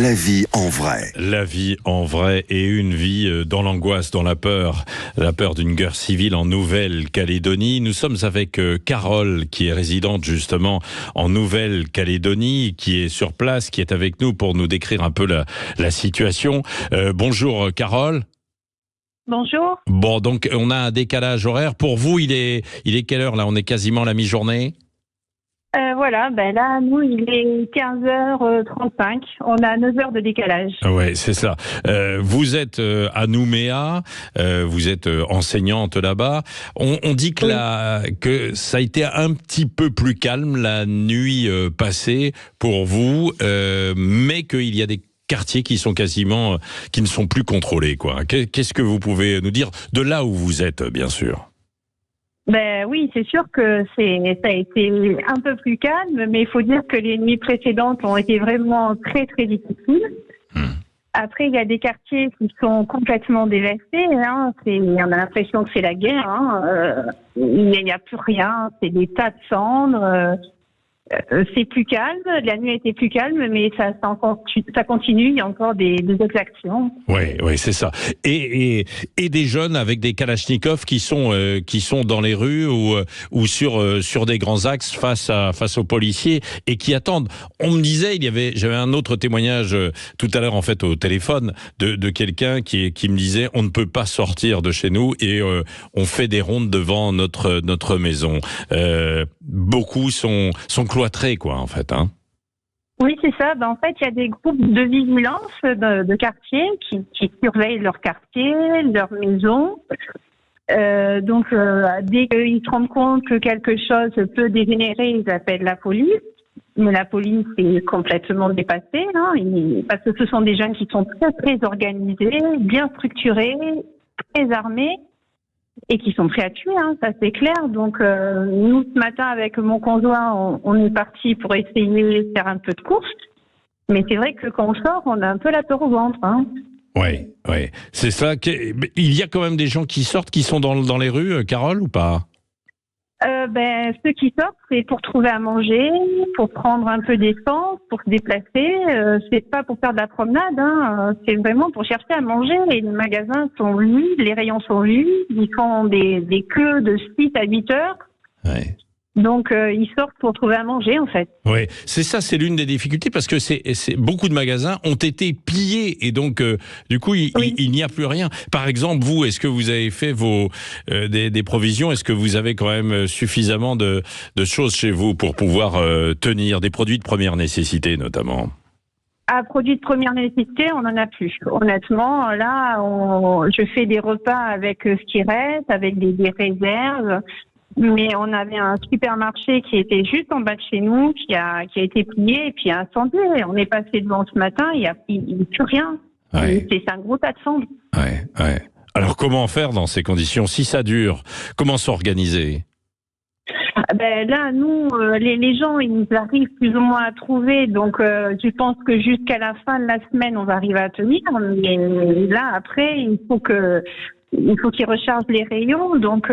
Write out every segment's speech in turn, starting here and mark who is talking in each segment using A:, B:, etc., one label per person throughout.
A: La vie en vrai.
B: La vie en vrai et une vie dans l'angoisse, dans la peur d'une guerre civile en Nouvelle-Calédonie. Nous sommes avec Carole, qui est résidente justement en Nouvelle-Calédonie, qui est sur place, qui est avec nous pour nous décrire un peu la situation. Bonjour Carole.
C: Bonjour.
B: Bon, donc on a un décalage horaire. Pour vous, il est quelle heure là? On est quasiment à la mi-journée.
C: Voilà, là, nous, il est 15h35. On a 9 heures de décalage.
B: Ouais, c'est ça. Vous êtes à Nouméa, vous êtes enseignante là-bas. On dit que ça a été un petit peu plus calme la nuit passée pour vous, mais qu'il y a des quartiers qui sont qui ne sont plus contrôlés, quoi. Qu'est-ce que vous pouvez nous dire de là où vous êtes, bien sûr?
C: Oui, c'est sûr que ça a été un peu plus calme, mais il faut dire que les nuits précédentes ont été vraiment très, très difficiles. Après, il y a des quartiers qui sont complètement dévastés. On a l'impression que c'est la guerre. Il n'y a plus rien. C'est des tas de cendres. C'est plus calme. La nuit a été plus calme, mais ça continue. Il y a encore des exactions.
B: Oui, c'est ça. Et des jeunes avec des kalachnikovs qui sont dans les rues ou sur des grands axes face aux policiers et qui attendent. On me disait, j'avais un autre témoignage tout à l'heure en fait au téléphone de quelqu'un qui me disait, on ne peut pas sortir de chez nous et on fait des rondes devant notre maison. Beaucoup sont cloîtrés, quoi, en fait, hein.
C: Oui, c'est ça. En fait, il y a des groupes de vigilance de quartier qui surveillent leur quartier, leur maison. Dès qu'ils se rendent compte que quelque chose peut dégénérer, ils appellent la police. Mais la police est complètement dépassée, parce que ce sont des jeunes qui sont très, très organisés, bien structurés, très armés. Et qui sont prêts à tuer, ça c'est clair. Donc nous, ce matin, avec mon conjoint, on est parti pour essayer de faire un peu de course. Mais c'est vrai que quand on sort, on a un peu la peur au ventre.
B: Oui, c'est ça. Il y a quand même des gens qui sortent, qui sont dans les rues, Carole, ou pas?
C: Ceux qui sortent, c'est pour trouver à manger, pour prendre un peu d'essence, pour se déplacer. C'est pas pour faire de la promenade, c'est vraiment pour chercher à manger. Et les magasins sont vides, les rayons sont vides, ils font des queues de 6 à 8 heures.
B: Ouais.
C: Donc ils sortent pour trouver à manger, en fait. Oui,
B: c'est ça, c'est l'une des difficultés parce que beaucoup de magasins ont été pillés et donc du coup il n'y a plus rien. Par exemple, vous, est-ce que vous avez fait des provisions? Est-ce que vous avez quand même suffisamment de choses chez vous pour pouvoir tenir des produits de première nécessité, notamment?
C: Produits de première nécessité, on n'en a plus. Honnêtement, là, je fais des repas avec ce qui reste, avec des réserves. Mais on avait un supermarché qui était juste en bas de chez nous, qui a été pillé et puis incendié. On est passé devant ce matin, il n'y a plus rien. Ouais. C'est un gros tas de cendres.
B: Ouais. Alors comment faire dans ces conditions? Si ça dure, comment s'organiser?
C: Là, nous, les gens, ils nous arrivent plus ou moins à trouver. Donc, je pense que jusqu'à la fin de la semaine, on va arriver à tenir. Mais là, après, il faut qu'ils rechargent les rayons. Donc,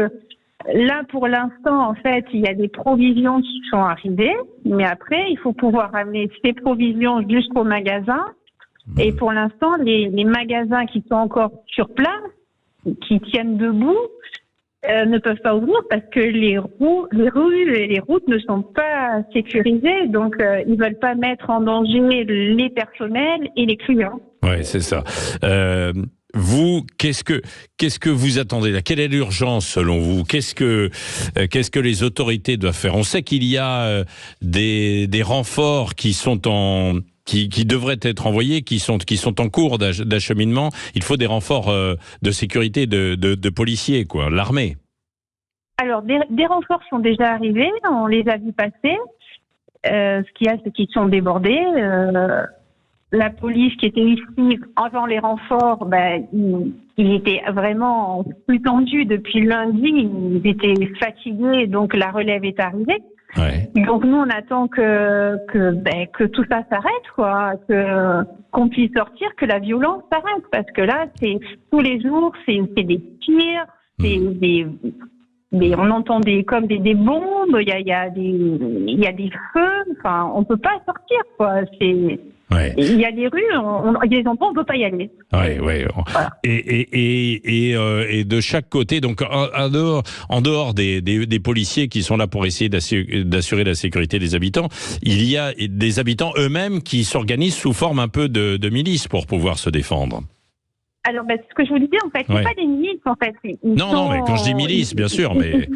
C: là, pour l'instant, en fait, il y a des provisions qui sont arrivées, mais après, il faut pouvoir amener ces provisions jusqu'au magasin. Et pour l'instant, les magasins qui sont encore sur place, qui tiennent debout, ne peuvent pas ouvrir parce que les rues et les routes ne sont pas sécurisées. Donc, ils veulent pas mettre en danger les personnels et les clients.
B: Oui, c'est ça. Vous, qu'est-ce que vous attendez là? Quelle est l'urgence selon vous? Qu'est-ce que les autorités doivent faire? On sait qu'il y a des renforts qui devraient être envoyés, qui sont en cours d'acheminement. Il faut des renforts de sécurité de policiers, quoi, l'armée.
C: Alors, des renforts sont déjà arrivés, on les a vus passer. Ce qu'il y a, c'est qu'ils sont débordés. La police qui était ici avant les renforts, il était vraiment plus tendu depuis lundi. Ils étaient fatigués, donc la relève est arrivée. Ouais. Donc nous, on attend que tout ça s'arrête, quoi, qu'on puisse sortir, que la violence s'arrête, parce que là, c'est tous les jours, c'est des tirs, on entend des bombes, il y a des feux. Enfin, on peut pas sortir, quoi.
B: Ouais.
C: Il y a des rues, il y a des endroits où on ne peut pas y aller.
B: Ouais.
C: Voilà.
B: Et de chaque côté, donc en dehors des policiers qui sont là pour essayer d'assurer la sécurité des habitants, il y a des habitants eux-mêmes qui s'organisent sous forme un peu de milice pour pouvoir se défendre.
C: Alors, c'est ce que je vous disais, en fait, c'est pas des milices, en fait.
B: Non, mais quand je dis milice, bien sûr, mais...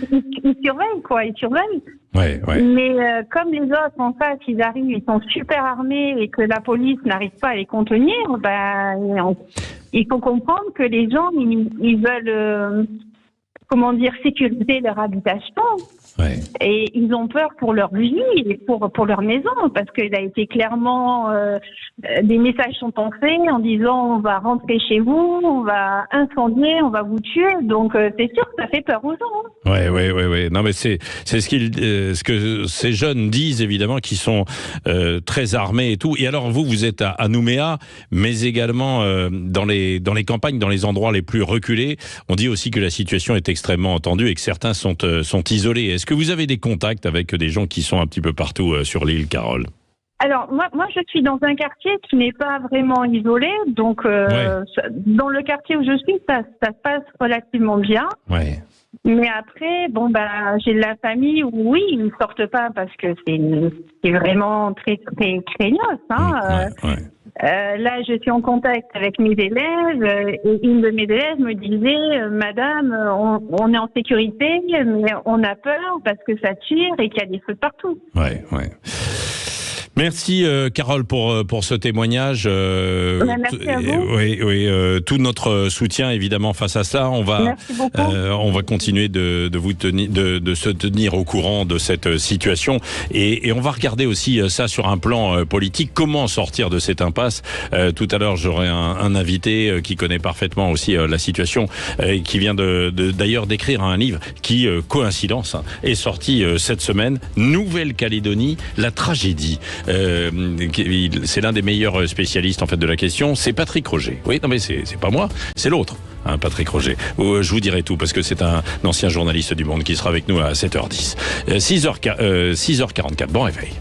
C: Ils surveillent, quoi, ils surveillent.
B: Ouais.
C: Mais comme les autres, en fait, ils arrivent, ils sont super armés et que la police n'arrive pas à les contenir, il faut comprendre que les gens, ils veulent, sécuriser leur habitation.
B: Ouais.
C: Et ils ont peur pour leur vie et pour leur maison, parce qu'il a été clairement des messages sont passés en disant on va rentrer chez vous, on va incendier, on va vous tuer. Donc c'est sûr que ça fait peur aux gens.
B: Ouais. Non, mais c'est ce que ces jeunes disent, évidemment, qui sont très armés et tout. Et alors vous êtes à Nouméa, mais également dans les campagnes, dans les endroits les plus reculés. On dit aussi que la situation est extrêmement tendue et que certains sont isolés. Est-ce que vous avez des contacts avec des gens qui sont un petit peu partout sur l'île, Carole ?
C: Alors, moi, je suis dans un quartier qui n'est pas vraiment isolé. Donc, dans le quartier où je suis, ça se passe relativement bien.
B: Ouais.
C: Mais après, j'ai de la famille où, oui, ils ne sortent pas parce que c'est vraiment très, très craignos. Là, je suis en contact avec mes élèves et une de mes élèves me disait « Madame, on est en sécurité, mais on a peur parce que ça tire et qu'il y a des feux partout. »
B: Ouais. Merci Carole pour ce témoignage.
C: Merci à vous.
B: Oui, tout notre soutien évidemment face à ça. On va continuer de se tenir au courant de cette situation et on va regarder aussi ça sur un plan politique. Comment sortir de cette impasse? Tout à l'heure, j'aurai un invité qui connaît parfaitement aussi la situation, qui vient d'ailleurs d'écrire un livre qui, coïncidence, est sorti cette semaine. Nouvelle-Calédonie, la tragédie. C'est l'un des meilleurs spécialistes en fait de la question, c'est Patrick Roger. Oui, non mais c'est pas moi, c'est l'autre, Patrick Roger. Je vous dirai tout parce que c'est un ancien journaliste du Monde qui sera avec nous à 7h10. 6h44, bon réveil.